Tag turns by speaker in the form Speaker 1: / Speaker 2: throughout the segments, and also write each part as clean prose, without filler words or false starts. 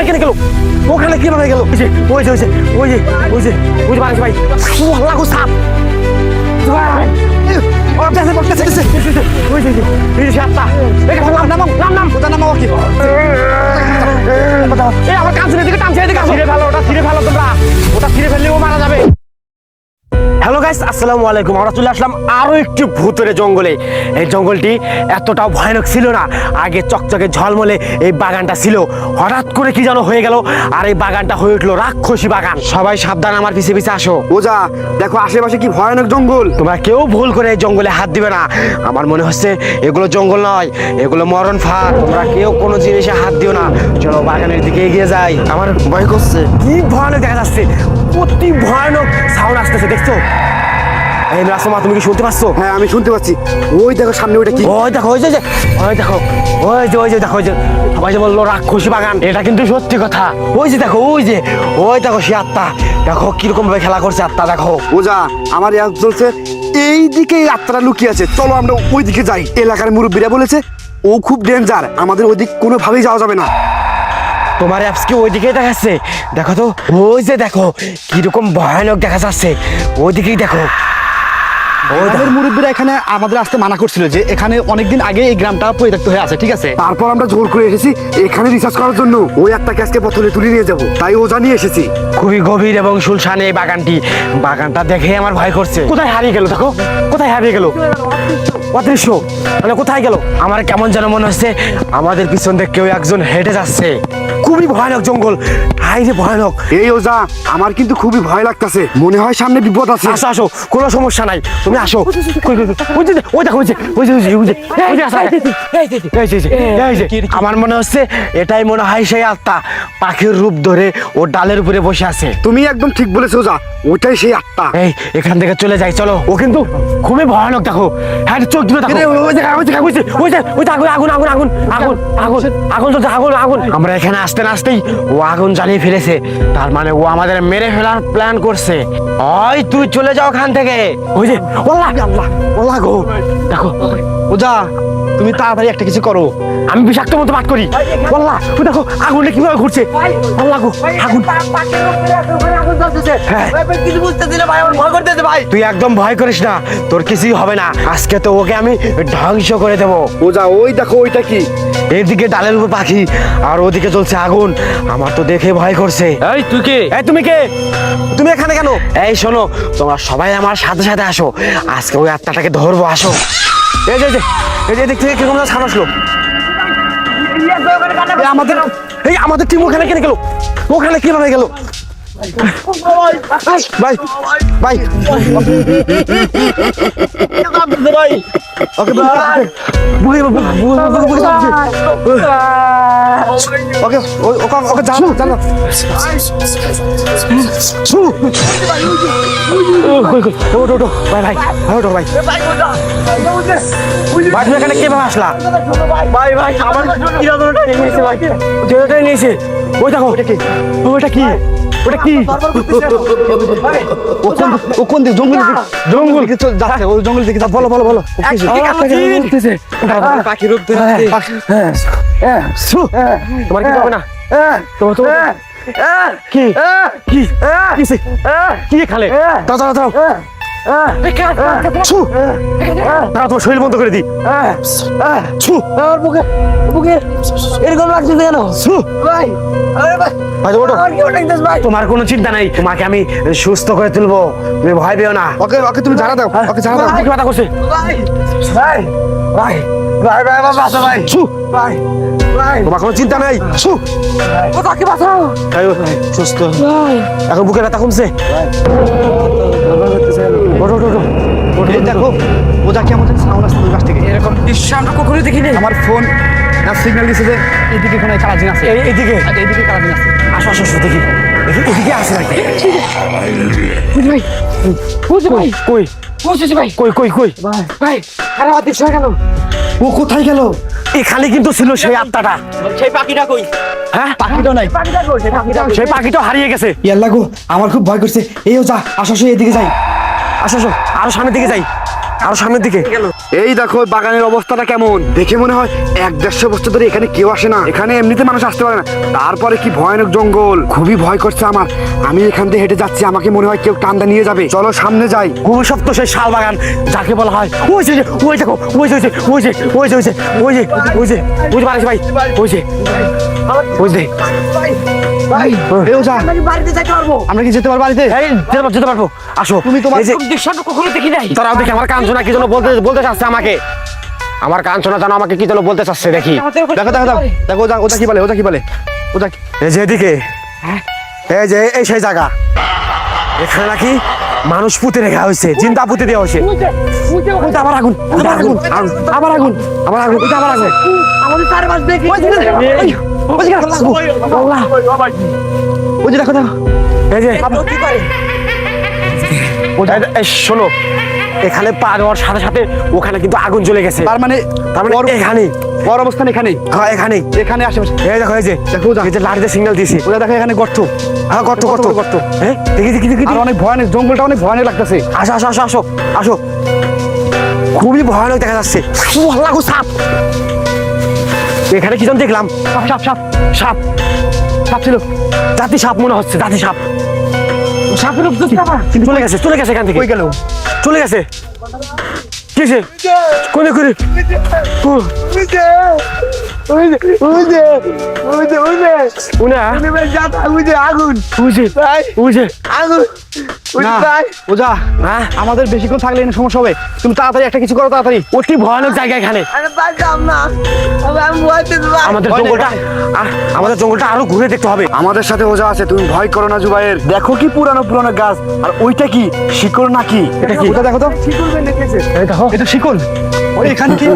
Speaker 1: ওখানে কেন গেল? ওখানে কিভাবে গেল? ওই যে ভাই আল্লাহ গো সাপ ভাই ওই যে সাপটা নাম কোথায় নামাও কি আমার কাছে দিকে টানছে এদিকে ছিঁড়ে ফেলো তোমরা ওটা ছিঁড়ে ফেললে ও মারা যাবে। হ্যালো গাইস, আসসালামু আলাইকুম। আমরা চলে আসলাম আরো একটি ভূতের জঙ্গলে। এই জঙ্গলটি এতটাও ভয়ানক ছিল না। আগে চকচকে ঝলমলে এই বাগানটা ছিল, হঠাৎ করে কি যেন হয়ে গেল আর এই বাগানটা হয়ে উঠলো রাক্ষসী বাগান। সবাই সাবধান, আমার পিছে পিছে আসো।
Speaker 2: ওজা দেখো আশেপাশে কি ভয়ানক জঙ্গল।
Speaker 1: তোমরা কেউ ভুল করে এই জঙ্গলে হাত দিবে না। আমার মনে হচ্ছে এগুলো জঙ্গল নয়, এগুলো মরণ ফাঁদ। তোমরা কেউ কোনো জিনিসে হাত দিও না। চলো বাগানের দিকে এগিয়ে যাই। আমার ভয় করছে। কি ভয়ানক দেখা যাচ্ছে, অতি ভয়ানক সাউন্ড আসতেছে, দেখছো? এই রাসমা, তুমি কি শুনতে পাচ্ছ?
Speaker 2: হ্যাঁ আমি শুনতে পাচ্ছি। ওই দেখো সামনে ওইটা কি?
Speaker 1: ওই দেখো সবাই যে বললো রাক্ষসী বাগান, এটা কিন্তু সত্যি কথা। ওই দেখো সে আত্মা, দেখো কিরকম ভাবে খেলা করছে আত্মা, দেখো।
Speaker 2: ওজা আমার ইয়াদ চলছে, এই দিকে এই আত্মাটা লুকিয়ে আছে, চলো আমরা ওই দিকে যাই। এলাকার মুরব্বীরা বলেছে ও খুব ডেঞ্জার, আমাদের ওই দিক কোনোভাবেই যাওয়া যাবে না।
Speaker 1: তোমার অ্যাপস কি ওই দিকেই দেখাচ্ছে? দেখো তো, ওই যে দেখো কিরকম ভয়ানক দেখা যাচ্ছে, ওই দিকেই দেখো।
Speaker 3: আমাদের মুরব্বীরা এখানে আমাদের আসতে মানা করছিল যে এখানে অনেকদিন আগে এই গ্রামটা পরিত্যক্ত হয়ে আছে, ঠিক আছে?
Speaker 2: তারপর আমরা জোর করে এসেছি এখানে রিসার্চ করার জন্য। ওই আত্মাকে আজকে পথলে তুলে নিয়ে যাবো, তাই ও জানিয়ে এসেছি।
Speaker 1: খুবই গভীর এবং শুনশান এই বাগানটা দেখে আমার ভয় করছে। কোথায় হারিয়ে গেল? দেখো কোথায় হারিয়ে গেল, অদৃশ্য, মানে কোথায় গেল? আমার কেমন যেন মনে হচ্ছে আমাদের পিছন থেকে কেউ একজন হেঁটে যাচ্ছে। খুবই ভয়ানক জঙ্গল, হাই রে ভয়ানক।
Speaker 2: এই ওজা আমার কিন্তু খুবই ভয় লাগতেছে, মনে হয় সামনে বিপদ আছে।
Speaker 1: আসো, কোনো সমস্যা নাই, তুমি আসো। আমার মনে হচ্ছে এটাই মনে হয় সেই আত্মা, পাখির রূপ ধরে ও ডালের উপরে বসে আছে।
Speaker 2: তুমি একদম ঠিক বলেছো ওজা, ওটাই সেই আত্মা।
Speaker 1: এই এখান থেকে চলে যাই, চলো। ও কিন্তু খুবই ভয়ানক, দেখো। হ্যাঁ, চোখ দুটো দেখো। আগুন। আমরা এখানে আসতে না আসতেই ও আগুন জ্বালিয়ে ফেলেছে, তার মানে ও আমাদের মেরে ফেলার প্ল্যান করছে। ওই তুই চলে যাও ওখান থেকে। ওই যে ওলা গো, দেখো।
Speaker 3: ওজা তুমি তাড়াতাড়ি একটা কিছু করো।
Speaker 1: আমি বিষাক্ত মতো পাঠ করি। ওলা ও দেখো আগুনটা কিভাবে ঘুরছে। ওলা গো, আগুন। তুই একদম ভয় করিস না, তোর কিছুই হবে না। আজকে তো ওকে আমি ধ্বংস করে দেবো।
Speaker 2: ওজা ওই দেখো ওইটা কি?
Speaker 1: এদিকে ডালের উপর পাখি আর ওদিকে চলছে আগুন। আমার তো দেখে ভয় করছে।
Speaker 3: এই তুই কে?
Speaker 1: এই তুমি কে? তুমি এখানে কেন? এই শোনো, তোমরা সবাই আমার সাথে সাথে আসো, আজকে ওই আত্মাটাকে ধরবো। আসো। এই যে দিক থেকে কিরকম ছাড় আসলো। আমাদের টিম ওখানে কেন গেল? ওখানে কিভাবে গেল? ভাই ওকে জানো ভাই তুমি এখানে কিভাবে আসলা? ভাই আমার কিরকমটা নিয়েছে। ওই দেখো ওটা কি?
Speaker 3: ও কোন দিকে? জঙ্গল দিকে যাচ্ছে, ও জঙ্গল দিকে বলো পাখি রূপ ধরে।
Speaker 1: তোমার কি হবে না? কি খালে? দাঁড়াও তোমার শরীর বন্ধ করে দি। এরকম লাগছে কেন? তোমার কোনো চিন্তা নাই, তোমাকে আমি সুস্থ করে তুলবো, তুমি ভয় পেও না।
Speaker 2: ওকে তুমি জানা দাও, ওকে জানা দাও।
Speaker 1: কি কথা করছে? তোমার কোনো চিন্তা নাই। সুস্থ এখন, বুকের ব্যথা কমছে।
Speaker 3: দেখো ওজা কেমন সাউন্ড আসছে ওই পাশ থেকে,
Speaker 1: এরকম দৃশ্য আমরা কখনোই দেখিনি।
Speaker 3: আমার ফোন সিগন্যাল দিচ্ছে যে এইদিকে কোনো কারাজিন আছে।
Speaker 1: এইদিকে
Speaker 3: কারাজিন আছে।
Speaker 1: আসো দেখি, এদিকে আসে নাকি?
Speaker 2: ও কোথায় গেল?
Speaker 1: এখানে কিন্তু ছিল সেই আত্মাটা।
Speaker 3: সেই পাখিটা কই?
Speaker 1: হ্যাঁ,
Speaker 3: পাখিটাও নাই।
Speaker 1: সেই পাখিটা হারিয়ে গেছে।
Speaker 2: ইয়াল্লা গো, আমার খুব ভয় করছে। এই ওজা আসো এদিকে যাই।
Speaker 1: আসো আরো সামনের দিকে যাই। আরো সামনের দিকে।
Speaker 2: এই দেখো বাগানের অবস্থাটা কেমন, দেখে মনে হয় 1-150 বছর ধরে এখানে কেউ আসে না। এখানে এমনিতে মানুষ আসতে পারে না, তারপরে কি ভয়ানক জঙ্গল, খুবই ভয় করছে আমার। আমি এখান দিয়ে হেঁটে যাচ্ছি, আমাকে মনে হয় কেউ টান্দা নিয়ে যাবে। চলো সামনে যাই।
Speaker 1: অভিশপ্ত সেই শাল বাগান যাকে বলা হয়। ওই যে ওই দেখো, ওই যে ওই যে ওই যে ওই যে ওই যে ওই যে বুঝতে পারিস ভাই, ওই যে বুঝতে
Speaker 3: এই ওঝা,
Speaker 4: বাড়িতে যাইতে পারবো?
Speaker 3: আমরা কি যেতে পারবো বাড়িতে?
Speaker 1: এই যেতে পারবো। আসো,
Speaker 3: তুমি তোমার
Speaker 1: এই যে
Speaker 4: দৃশ্যটা কখনো দেখি নাই।
Speaker 1: তারাও দেখি আমার কাঞ্চনা কি যেন বলতে চাচ্ছে আমাকে। আমার কাঞ্চনা জানো আমাকে কি যেন বলতে চাচ্ছে, দেখি।
Speaker 3: দেখো দেখো দেখো দেখো ওঝা, ওঝা কি বলে, ওঝা কি বলে, ওঝা কি-
Speaker 1: এই যে এদিকে, এই যে এই সেই জায়গা, এখানে নাকি মানুষ পুঁতে রেখা হয়েছে, জিন্দা পুঁতে দেওয়া হয়েছে। ওই তো আবার আগুন, আবার আগুন, আবার আগুন, আবার আগুন, ওইটা আবার আগুন।
Speaker 4: আমাদের চারপাশ দেখি।
Speaker 3: ওই যে দেখো দেখো,
Speaker 1: এই যে
Speaker 4: কি করে?
Speaker 1: এই শোনো, এখানে পা দেওয়ার সাথে সাথে ওখানে কিন্তু আগুন জ্বলে গেছে।
Speaker 3: তার মানে
Speaker 1: এখানে
Speaker 3: ওর অবস্থান এখানে,
Speaker 1: হ্যাঁ এখানে
Speaker 3: এখানে আশেপাশে।
Speaker 1: এই দেখো, এই যে
Speaker 3: দেখো ওঝা,
Speaker 1: এই যে লাঠিতে সিগন্যাল দিয়েছে।
Speaker 3: ওঝা দেখো এখানে গর্ত,
Speaker 1: হ্যাঁ গর্ত গর্ত গর্ত, হ্যাঁ দেখি দেখি দেখি।
Speaker 3: আর অনেক ভয়ানক, জঙ্গলটা অনেক ভয়ানক লাগতেছে।
Speaker 1: আসো আসো আসো আসো আসো, খুবই ভয়ানক দেখা যাচ্ছে। আল্লাহ গো, সাপ! এখানে কি যেন দেখলাম,
Speaker 3: সাপ সাপ সাপ
Speaker 1: সাপ,
Speaker 3: সাপ ছিল,
Speaker 1: জাতি সাপ মনে হচ্ছে, জাতি সাপ।
Speaker 4: সাপের উপর
Speaker 1: কিন্তু চলে গেছে, চলে গেছে এখান থেকে।
Speaker 3: কই গেল?
Speaker 1: চলে গেছে। কিসে কোনে করে
Speaker 3: না, ওঝা,
Speaker 1: হ্যাঁ
Speaker 3: আমাদের বেশিক্ষণ থাকলে এখানে সমস্যা হবে। তুমি তাড়াতাড়ি একটা কিছু করো, তাড়াতাড়ি।
Speaker 1: অতি ভয়ানক জায়গা এখানে। আমাদের জঙ্গলটা আরো ঘুরে দেখতে হবে।
Speaker 2: আমাদের সাথে ওঝা আছে, তুমি ভয় করো না জুবাইর। দেখো কি পুরানো পুরানো গাছ, আর ওইটা কি শিকড় নাকি?
Speaker 1: এটা কি?
Speaker 3: ওটা দেখো তো,
Speaker 1: এই দেখো,
Speaker 3: এটা শিকল। ওই এখানে কি?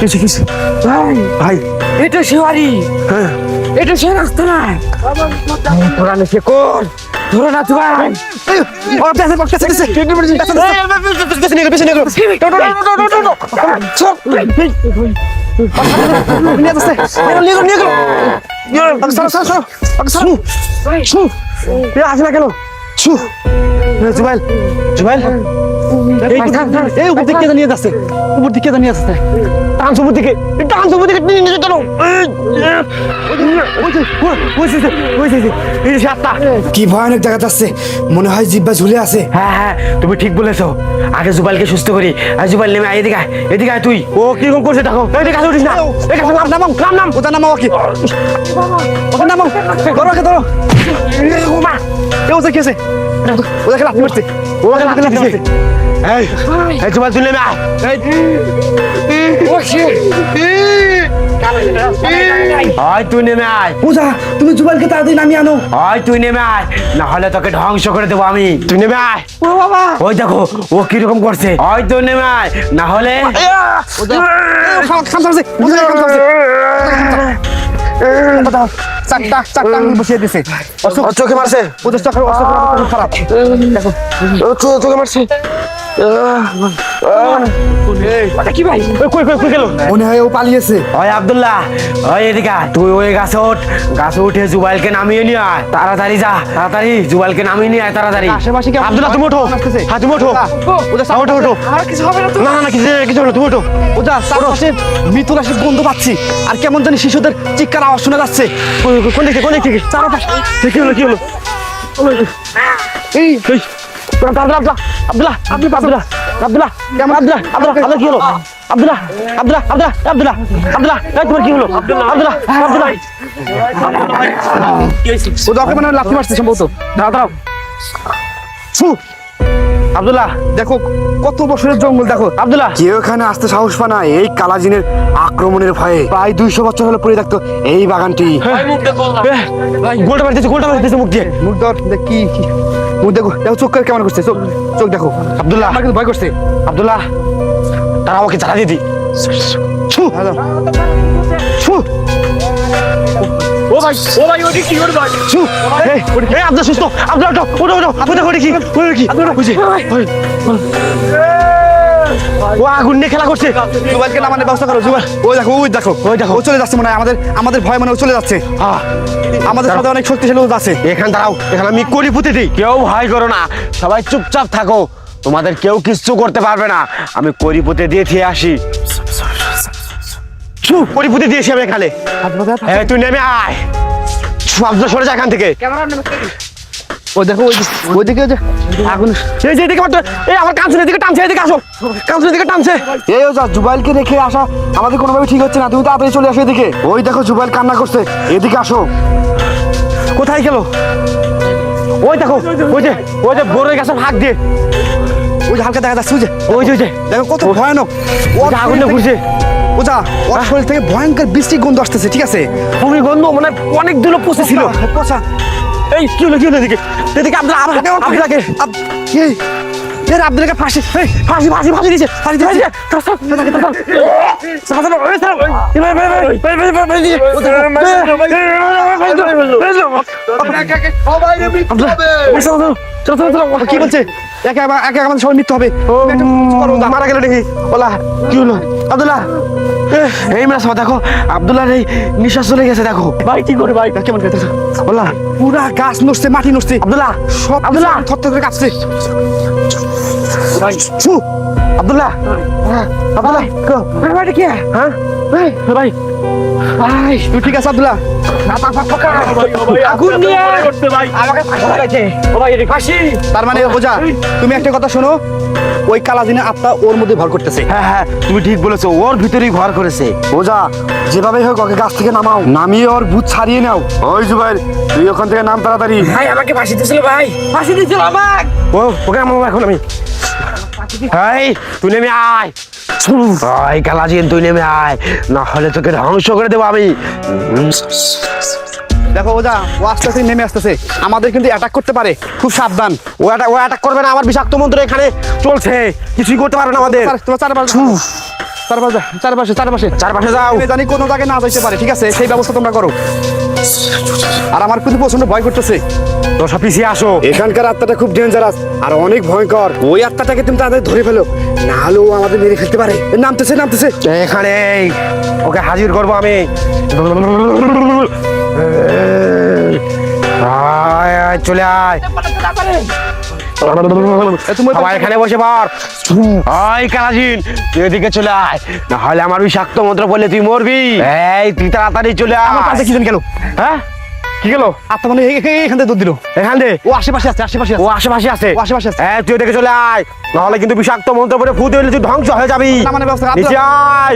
Speaker 1: কিছু কিছু ভাই,
Speaker 4: এটা শিওয়ারি,
Speaker 1: হ্যাঁ
Speaker 4: এটা সে রাস্তা না।
Speaker 1: তোরা নিচে কর,
Speaker 4: ধরো না তুমি।
Speaker 3: ও পেছে পেছে পেছে নিয়ে যাচ্ছে, সরো সরো সরো,
Speaker 1: আসে না কেন? জুবাইল, জুবাইল,
Speaker 3: এই উপর দিকে নিয়ে যাচ্ছে, উপর দিকে নিয়ে যাচ্ছে।
Speaker 1: টানসুপুর দিকে, টানসুপুর দিকে নিয়ে যেতে চলো। এই যে সাতটা।
Speaker 2: কি ভয়ানক দেখা যাচ্ছে, মনে হয় জিব্বা ঝুলে আছে।
Speaker 1: হ্যাঁ হ্যাঁ, তুমি ঠিক বলেছো। আগে জুবাইলকে সুস্থ করি। আর জুবাইল নেমে আয়, এদিকে আয়, এদিকে আয় তুই। ও কিরকম করছে দেখো, এদিকে কাছে উঠিস না।
Speaker 3: নামাও নাম, ওটা নামাও কি, ওটা নামাও, ধরো ওকে ধরো। এ ওটা কি আছে? ওটাকে লাথি মারছে,
Speaker 1: ওকে লাথি দিছে। এই এই জুবাইল তুই নেমে আয়। হয় তুই নেমে আয়,
Speaker 2: ওঝা, তুমি জুবাইলকে তাড়াতাড়ি নামিয়ে আনো।
Speaker 1: হয় তুই নেমে আয়, না হলে তোকে ধ্বংস করে দেবো আমি। তুই নেমে আয়।
Speaker 4: ও বাবা,
Speaker 1: ওই দেখো ও কিরকম করছে। হয় তুই নেমে আয়, না হলে
Speaker 3: চারটা চারটা আঙুল বসিয়ে দিছে।
Speaker 1: ওর চোখে মারছে,
Speaker 3: ওদের চোখের অবস্থা খুব খারাপ। দেখো
Speaker 1: ওর চোখে মারছে।
Speaker 4: কি ভাই?
Speaker 1: কই কই কই গেল?
Speaker 2: মনে হয় ও পালিয়েছে।
Speaker 1: ওই আব্দুল্লাহ, ওই এদিকে আয়। তুই ওই গাছে ওঠ, গাছে উঠে জুবাইলকে নামিয়ে নিয়ে আয়। তাড়াতাড়ি যা, তাড়াতাড়ি জুবাইলকে নামিয়ে নিয়ে আয় তাড়াতাড়ি।
Speaker 3: আশেপাশে কি
Speaker 1: আব্দুল্লাহ তুমি ওঠো, হ্যাঁ তুমি ওঠো,
Speaker 3: ওদের
Speaker 1: ওঠো ওঠো।
Speaker 4: আর কিছু হবে না তো?
Speaker 1: না না না, কিছু কিছু হলো, তুমি ওঠো।
Speaker 3: ওটা চারপাশে মৃত্যুরাশির গন্ধ পাচ্ছি, আর কেমন জানি শিশুদের চিৎকার আওয়াজ শোনা যাচ্ছে।
Speaker 1: কোন দিকে কোন দিক থেকে? চারপাশে কি হলো কি হলো? এই এই আব্দুল্লাহ আব্দুল্লাহ আব্দুল্লাহ আব্দুল্লাহ আব্দুল্লাহ আব্দুল্লাহ আব্দুল্লাহ কি হলো? আব্দুল্লাহ আব্দুল্লাহ আব্দুল্লাহ আব্দুল্লাহ আব্দুল্লাহ এই তোমার কি হলো? আব্দুল্লাহ আব্দুল্লাহ আব্দুল্লাহ
Speaker 3: ওটা ওকে মানে লাথি মারছে সম্ভবত।
Speaker 1: দাঁড়াও দাঁড়াও। ছু আব্দুল্লাহ,
Speaker 3: দেখো কত বছরের জঙ্গল, দেখো
Speaker 1: আব্দুল্লাহ
Speaker 2: কেউ এখানে আসতে সাহস পায় না এই কালাজিনের আক্রমণের ভয়ে। প্রায় 200 বছর হলো পড়ে থাকতো এই বাগানটি।
Speaker 1: গোলটা মারতেছে মুখ দিয়ে।
Speaker 3: মুখ ধর, দেখ কি কি মুখ দেখো, দেখো চোখ কেমন করছে, চোখ চোখ দেখো।
Speaker 1: আব্দুল্লাহ
Speaker 3: আমার কিন্তু ভয় করছে।
Speaker 1: আব্দুল্লাহ, তারা আমাকে জ্বালা দিয়ে দি। ছু ছু ও ভাই ওটি কি ওর ভাই? ছু এই এই আব্দুল্লাহ সুস্থ, আব্দুল্লাহ ওঠো ওঠো ওঠো ওঠো, ওঠো কি ওঠো কি? আব্দুল্লাহ বুঝি ও আগুন নিয়ে খেলা করছে।
Speaker 3: জুবাইলকে নামানোর ব্যবস্থা করো জুবাইল। ওই দেখো ও চলে যাচ্ছে মনে হয়, আমাদের ভয় মনে হয় ও চলে যাচ্ছে।
Speaker 1: হ্যাঁ,
Speaker 3: আমাদের সাথে অনেক শক্তিশালী লোক আছে।
Speaker 1: এখানে দাঁড়াও, এখানে আমি করি পুঁতে দিই। কেউ ভয় করো না, সবাই চুপচাপ থাকো, তোমাদের কেউ কিচ্ছু করতে পারবে না। আমি করি পুঁতে দিয়ে খেয়ে আসি। করি পুঁতে দিয়েছি আমি এখানে। হ্যাঁ, তুই নেমে আয়। আব্দুল্লাহ সরে যা এখান থেকে।
Speaker 3: ওই দেখো ওইদিকে যে আগুন।
Speaker 1: এই যে এদিকে এই আমার কাঞ্চনের দিকে টানছে, এদিকে আসো, কাঞ্চনের দিকে টানছে।
Speaker 2: এই ওজা, জুবাইলকে রেখে আসা আমাদের কোনোভাবে ঠিক হচ্ছে না, তুমি তাড়াতাড়ি চলে আসো এদিকে। ওই দেখো জুবাইল কান্না করছে, এদিকে আসো।
Speaker 1: কোথায় গেল? ওই দেখো, ওই যে বড় গাছের ফাঁক দিয়ে,
Speaker 3: ওই যে হালকা দেখা যাচ্ছে
Speaker 1: ওই যে
Speaker 3: দেখো কত ভয়ানক।
Speaker 1: ওই যে আগুনটা ঘুরছে।
Speaker 3: ওজা ওর শরীর থেকে ভয়ঙ্কর বৃষ্টির গন্ধ আসতেছে, ঠিক আছে?
Speaker 1: খুবই গন্ধ, মানে অনেক দূরে পৌঁছেছিল।
Speaker 3: পচা।
Speaker 1: এই কি হলো এদিকে? এদিকে আব্দুল্লাহ আব্দুল্লাহকে
Speaker 3: এই এর আব্দুলকে ফাঁসি
Speaker 1: ফাঁসি দিয়েছে।
Speaker 3: কি বলছে? একে আমাদের সবাই মৃত্যু হবে।
Speaker 1: মারা গেল নাকি? ওলা কি হলো আব্দুল্লাহ? এই মেরা সব দেখো, আব্দুল্লাহর এই নিঃশ্বাস চলে গেছে। দেখো
Speaker 3: ভাই কি করে ভাই, কেমন করতেছে?
Speaker 1: ওলা
Speaker 3: পুরা গাছ নড়ছে, মাটি নড়ছে।
Speaker 1: আব্দুল্লাহ,
Speaker 3: সব
Speaker 1: আব্দুল্লাহ
Speaker 3: থরথর করে কাঁপছে।
Speaker 1: ছু আব্দুল্লাহ, আব্দুল্লাহ
Speaker 4: ভাই কি?
Speaker 1: হ্যাঁ
Speaker 4: ভাই
Speaker 1: ভাই
Speaker 3: ভাই তুই ঠিক আছে আব্দুল্লাহ?
Speaker 4: আগুন নিয়ে আমাকে ফাঁসি।
Speaker 3: তার মানে বোঝা, তুমি একটা কথা শোনো, ওই কালাজিনের আত্মা ওর মধ্যে ভর করতেছে।
Speaker 1: হ্যাঁ, তুমি ঠিক বলেছো, ওর ভিতরেই ঘর করেছে।
Speaker 2: ওজা, যেভাবে হোক ওকে গাছ থেকে নামাও, নামিয়ে ওর ভূত ছাড়িয়ে নাও। ওই জুবাইল, তুই ওখান থেকে নাম তাড়াতাড়ি।
Speaker 4: ভাই আমাকে ফাঁসি দিয়েছিল, ভাই ফাঁসি দিয়েছিল আমাকে।
Speaker 1: ওকে আমার এখন আমি তুই নেমে আয়। কালাজিন তুই নেমে আয়, না হলে তোকে ধ্বংস করে দেবো আমি।
Speaker 3: দেখো ওজা, ও আস্তে আস্তে নেমে আসতেছে, আমাদের কিন্তু অ্যাটাক করতে পারে, খুব সাবধান।
Speaker 1: ও অ্যাটাক করবে না, আমার বিষাক্ত মন্ত্র এখানে চলছে, কিছুই করতে পারবে না আমাদের।
Speaker 3: তোমার চারপাশে
Speaker 1: যাও।
Speaker 3: জানি কোনো জায়গায় না যাইতে পারে, ঠিক আছে? সেই ব্যবস্থা তোমরা করো। আর আমার কিন্তু প্রচন্ড ভয় করতেছে।
Speaker 1: তো সব পিছিয়ে আসো।
Speaker 2: এখানকার আত্মাটা খুব ডেঞ্জারাস আর অনেক ভয়ঙ্কর। ওই আত্মাটাকে তুমি তাদের ধরে ফেলো, না হলে ও আমাদের মেরে ফেলতে পারে। নামতেছে
Speaker 1: এখানে ওকে হাজির করবো আমি। চলে আয়, সবাই এখানে বসে পড়। কালাজিন তুই এদিকে চলে আয়, না হলে আমার বিষাক্ত মন্ত্র বললে তুই মরবি। তুই তাড়াতাড়ি চলে আয়।
Speaker 3: আমার পাশে কি জন গেল?
Speaker 1: হ্যাঁ, কি গেল?
Speaker 3: আত্মা মানে এখান থেকে দৌড় দিল।
Speaker 1: এখান থেকে
Speaker 3: ও আশেপাশে আছে।
Speaker 1: ও আশেপাশে আছে।
Speaker 3: আছে।
Speaker 1: তুই দেখে চলে আয়, নাহলে কিন্তু বিষাক্ত মন্ত্র পরে ফুটে হলে তুই ধ্বংস হয়ে যাবি।
Speaker 3: মানে ব্যবস্থা
Speaker 1: নিচে আয়।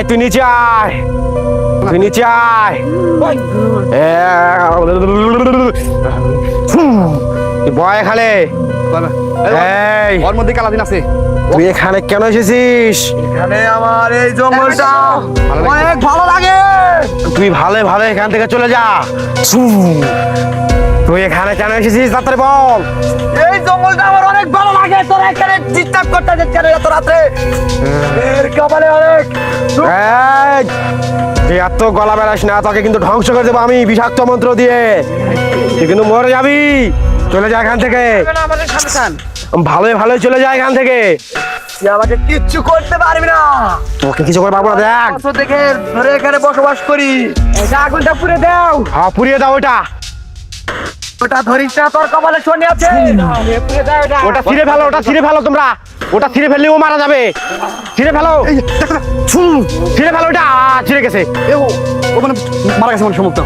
Speaker 1: তুই নিচে আয়, তুই নিচে আয়। তুই বয় এখানে।
Speaker 3: ওর মধ্যে কালাদিন আছে।
Speaker 1: তুই এখানে কেন এসেছিস?
Speaker 2: এখানে আমার এই জঙ্গলটা
Speaker 1: অনেক ভালো লাগে। তুই ভালো ভালো এখান থেকে চলে যা। তুই এখানে কেন এসেছিস তাড়াতাড়ি বল।
Speaker 2: এই জঙ্গলটা আমার অনেক ভালো লাগে। তোরা এখানে ডিস্টার্ব করতে কেন এত রাতে? এর কপালে অনেক
Speaker 1: তুই এত গলা বেড়াস না, তোকে কিন্তু ধ্বংস করে দেবো আমি বিষাক্ত মন্ত্র দিয়ে। তুই কিন্তু মরে যাবি। চলে যা এখান থেকে,
Speaker 4: আমাদের সাবধান।
Speaker 1: ভালোই চলে যা এখান থেকে।
Speaker 2: তুই আমাকে কিচ্ছু করতে পারবি না।
Speaker 1: তোকে কিছু করে পারবো না। দেখ
Speaker 2: বছর থেকে ধরে এখানে বসবাস করি।
Speaker 4: এটা আগুনটা পুড়ে দাও।
Speaker 1: হ্যাঁ, পুড়িয়ে দাও ওটা।
Speaker 2: ওটা ধরিস না, তোর কপালে শনি আছে।
Speaker 4: পুড়ে দাও এটা।
Speaker 1: ওটা ছিঁড়ে ফেলো তোমরা। ওটা ছিঁড়ে ফেললে ও মারা যাবে। ছিঁড়ে ফেলো, ছিঁড়ে ফেলো ওটা। ছিঁড়ে গেছে।
Speaker 3: ও মানে মারা গেছে মানে সমস্ত।